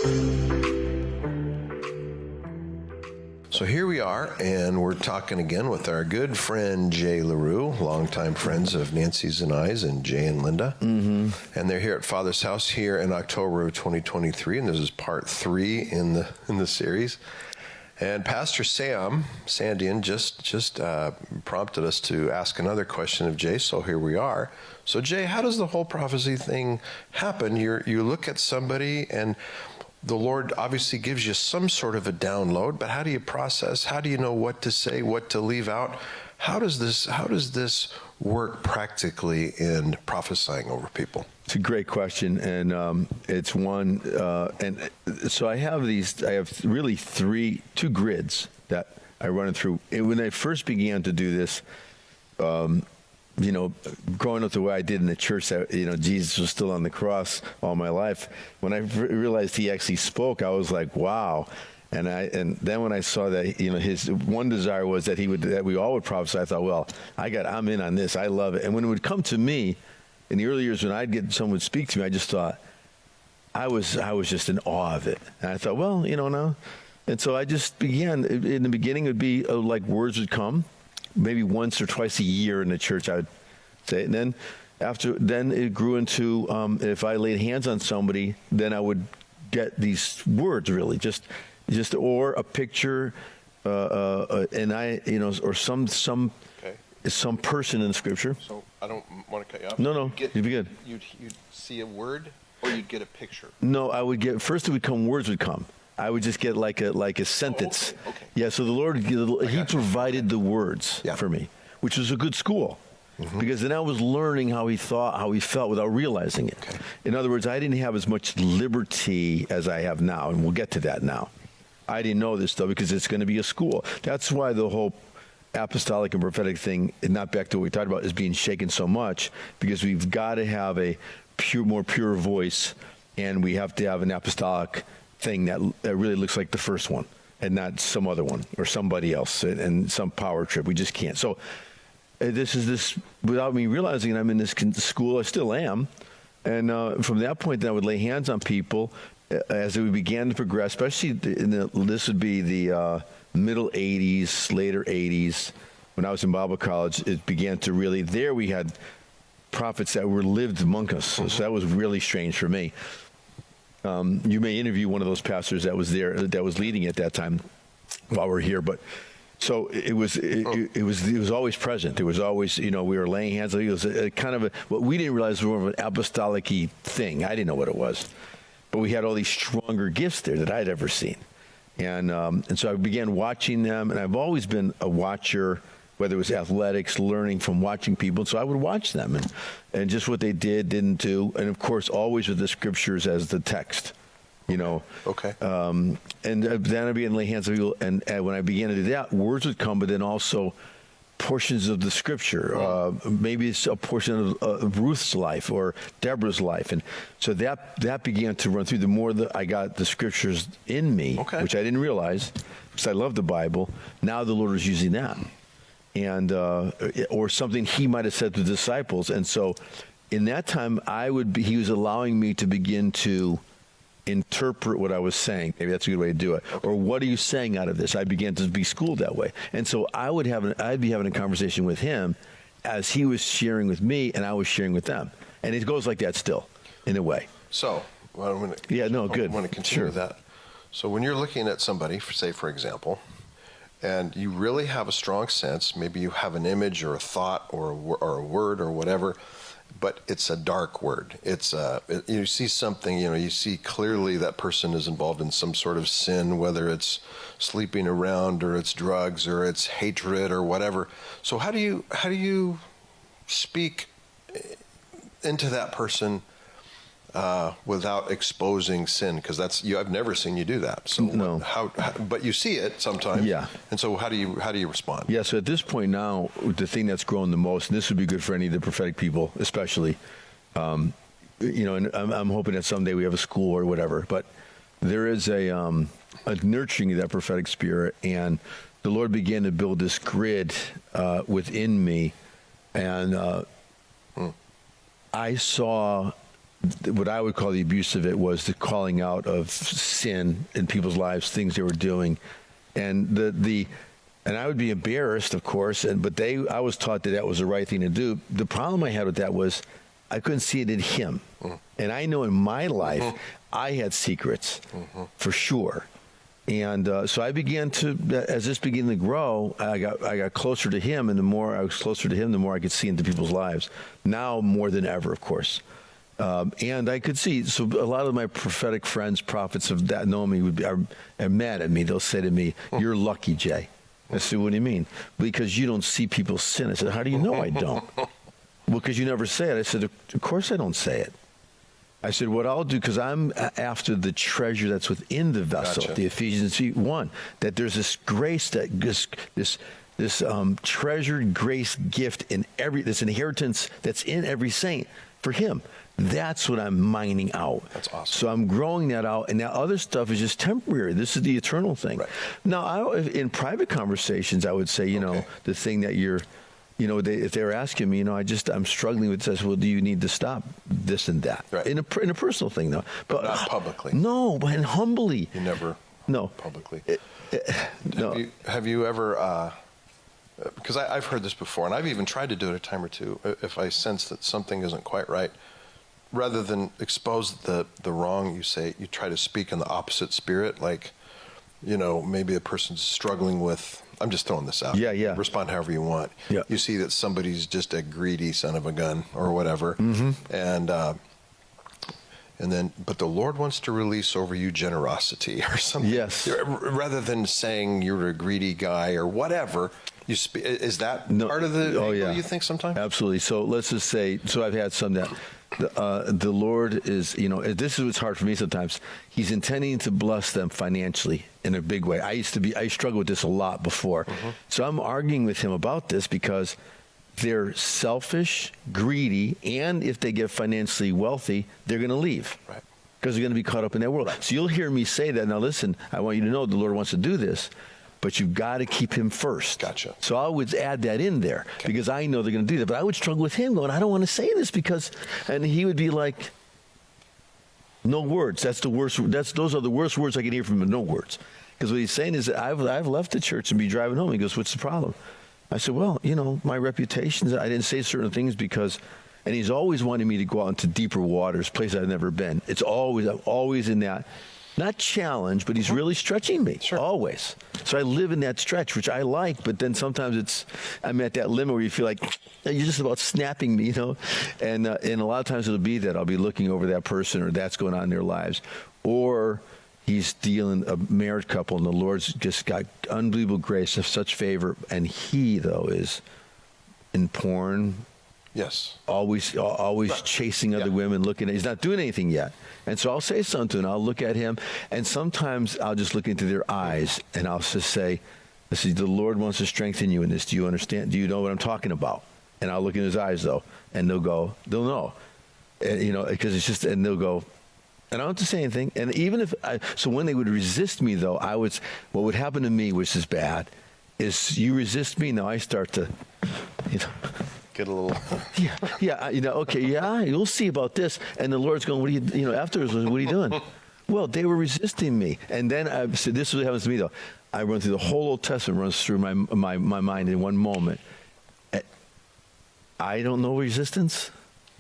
So here we are, and we're talking again with our good friend Jay Leroux, longtime friends of Nancy's and I's, and Jay and Linda. Mm-hmm. And they're here at Father's House here in October of 2023, and this is part 3 in the series. And Pastor Sam Sandian just prompted us to ask another question of Jay, so here we are. So Jay, how does the whole prophecy thing happen? You look at somebody, and the Lord obviously gives you some sort of a download, but how do you process? How do you know what to say, what to leave out? How does this work practically in prophesying over people? It's a great question, and it's one. And so I have really two grids that I run through. And when I first began to do this, growing up the way I did in the church, that Jesus was still on the cross all my life. When I realized he actually spoke, I was like, wow. And then when I saw that his one desire was that we all would prophesy, I thought, well, I'm in on this. I love it. And when it would come to me in the early years, when someone would speak to me, I just thought I was just in awe of it. And I thought, well, no. And so I just began. In the beginning, it would be like words would come. Maybe once or twice a year in the church, I would say it. And then it grew into if I laid hands on somebody, then I would get these words really, just or a picture, and or some person in Scripture. So I don't want to cut you off. No, you'd be good. You'd see a word, or you'd get a picture. No, I would get first. Words would come. I would just get like a sentence. Oh, okay. Yeah, so the Lord, he provided the words for me, which was a good school. Mm-hmm. Because then I was learning how he thought, how he felt without realizing it. Okay. In other words, I didn't have as much liberty as I have now, and we'll get to that now. I didn't know this, though, because it's going to be a school. That's why the whole apostolic and prophetic thing, and not back to what we talked about, is being shaken so much, because we've got to have a more pure voice, and we have to have an apostolic thing that really looks like the first one and not some other one or somebody else and some power trip. We just can't. So this is without me realizing I'm in this school. I still am. And from that point, then I would lay hands on people as we began to progress, especially this would be the middle 80s, later 80s. When I was in Bible college, it began to really, there we had prophets that were lived among us. So that was really strange for me. You may interview one of those pastors that was there, that was leading at that time while we're here. But so it was always present. It was always, we were laying hands. It was a kind of what we didn't realize was more of an apostolic-y thing. I didn't know what it was, but we had all these stronger gifts there that I'd ever seen. And so I began watching them, and I've always been a watcher, whether it was athletics, learning from watching people. So I would watch them and just what they didn't do. And of course, always with the Scriptures as the text, Okay. And then I began to lay hands on people. And when I began to do that, words would come, but then also portions of the Scripture. Maybe it's a portion of Ruth's life or Deborah's life. And so that began to run through. The more that I got the Scriptures in me, which I didn't realize, because I love the Bible, now the Lord is using that. And or something he might have said to the disciples. And so in that time, he was allowing me to begin to interpret what I was saying. Maybe that's a good way to do it. Or what are you saying out of this? I began to be schooled that way. And so I'd be having a conversation with him as he was sharing with me and I was sharing with them. And it goes like that still, in a way. So, well, I'm going to continue with that. So when you're looking at somebody, for example, and you really have a strong sense, maybe you have an image or a thought or a word or whatever, but it's a dark word. You see something, you see clearly that person is involved in some sort of sin, whether it's sleeping around or it's drugs or it's hatred or whatever. So how do you speak into that person without exposing sin? Because I've never seen you do that. So no. But you see it sometimes. Yeah. And so how do you respond? Yeah. So at this point now, the thing that's grown the most, and this would be good for any of the prophetic people, especially, and I'm hoping that someday we have a school or whatever. But there is a nurturing of that prophetic spirit, and the Lord began to build this grid within me, and I saw what I would call the abuse of it was the calling out of sin in people's lives, things they were doing, and and I would be embarrassed, of course, but I was taught that was the right thing to do. The problem I had with that was I couldn't see it in him, and I know in my life I had secrets for sure. And so I began to, as this began to grow, I got closer to him, and the more I was closer to him, the more I could see into people's lives. Now more than ever, of course. And I could see, so a lot of my prophetic friends, prophets that know me, are mad at me. They'll say to me, "You're lucky, Jay." I said, "What do you mean?" "Because you don't see people's sin." I said, "How do you know I don't?" "Well, because you never say it." I said, "Of course I don't say it." I said, "What I'll do, because I'm after the treasure that's within the vessel," Gotcha. the Ephesians 1, that there's this grace, that this treasured grace gift in this inheritance that's in every saint for him. That's what I'm mining out. That's awesome. So I'm growing that out, and that other stuff is just temporary. This is the eternal thing. Right. Now, in private conversations, I would say, the thing that you're, if they're asking me, I'm struggling with this. Well, do you need to stop this and that? Right. In a personal thing, though. But not publicly. No, but humbly. You never. No. Publicly. No. Have you ever? Because I've heard this before, and I've even tried to do it a time or two. If I sense that something isn't quite right, rather than expose the wrong, you try to speak in the opposite spirit. Like, maybe a person's struggling with. I'm just throwing this out. Yeah. Respond however you want. Yeah. You see that somebody's just a greedy son of a gun or whatever, and then, but the Lord wants to release over you generosity or something. Yes. Rather than saying you're a greedy guy or whatever, is that part of the angle you think sometimes? Absolutely. So let's just say, I've had some that the Lord is, this is what's hard for me sometimes. He's intending to bless them financially in a big way. I struggled with this a lot before. So I'm arguing with him about this because they're selfish, greedy, and if they get financially wealthy, they're going to leave. Right. Because they're going to be caught up in that world. So you'll hear me say that. Now listen, I want you to know the Lord wants to do this, but you've got to keep him first. Gotcha. So I would add that in there because I know they're going to do that. But I would struggle with him going, I don't want to say this because, and he would be like, no words. That's the worst. Those are the worst words I can hear from him. No words. Because what he's saying is that I've left the church and be driving home. He goes, what's the problem? I said, well, my reputation, I didn't say certain things because, and he's always wanting me to go out into deeper waters, places I've never been. I'm always in that, not challenge, but he's really stretching me, always. So I live in that stretch, which I like, but then sometimes I'm at that limit where you feel like you're just about snapping me, and a lot of times it'll be that I'll be looking over that person or that's going on in their lives, or he's dealing a married couple, and the Lord's just got unbelievable grace of such favor, and he though is in porn. Yes. Always chasing other women, he's not doing anything yet. And so I'll say something, I'll look at him, and sometimes I'll just look into their eyes, and I'll just say, the Lord wants to strengthen you in this. Do you understand? Do you know what I'm talking about? And I'll look in his eyes, though, and they'll know. And, because it's just, and they'll go, and I don't have to say anything. And even so when they would resist me, though, what would happen to me, which is bad, is you resist me, now I start to, Get a little. you'll see about this. And the Lord's going, what are you, afterwards, what are you doing? Well, they were resisting me. And then I said, this is what happens to me, though. I run through the whole Old Testament, runs through my mind in one moment. I don't know resistance.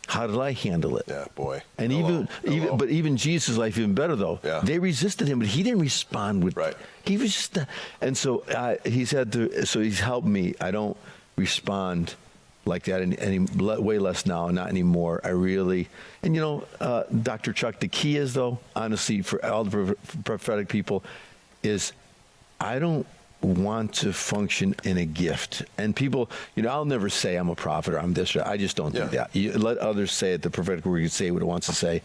How did I handle it? Yeah, boy. And even Jesus' life, even better though. Yeah. They resisted him, but he didn't respond with. Right. He was just, and so he's helped me. I don't respond like that any way less now, not anymore. I really, and Dr. Chuck, the key is though, honestly, for all the prophetic people, is I don't want to function in a gift. And people, I'll never say I'm a prophet or I'm this. I just don't do that. You let others say it. The prophetic word can say what it wants to say.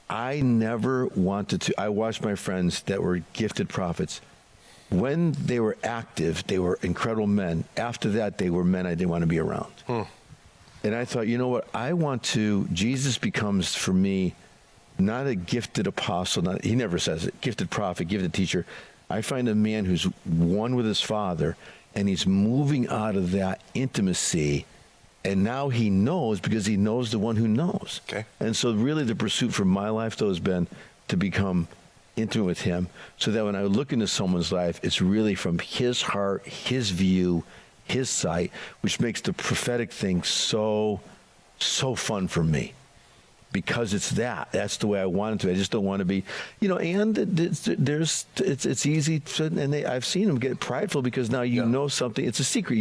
I never wanted to. I watched my friends that were gifted prophets. When they were active, they were incredible men. After that, they were men I didn't want to be around. And I thought, you know what? Jesus becomes for me not a gifted apostle. He never says it. Gifted prophet, gifted teacher. I find a man who's one with his Father, and he's moving out of that intimacy And now he knows because he knows the one who knows. Okay. And so really the pursuit for my life, though, has been to become intimate with him so that when I look into someone's life, it's really from his heart, his view, his sight, which makes the prophetic thing so fun for me. Because it's that's the way I want it to. I just don't want to be, and it's easy to, and I've seen them get prideful because now you know something. It's a secret,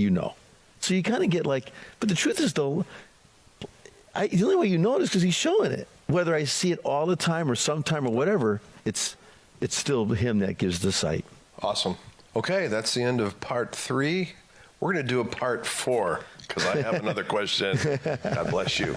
So you kind of get like, but the truth is though, the only way you know it is because he's showing it. Whether I see it all the time or sometime or whatever, it's still him that gives the sight. Awesome. Okay, that's the end of part 3. We're going to do a part 4 because I have another question. God bless you.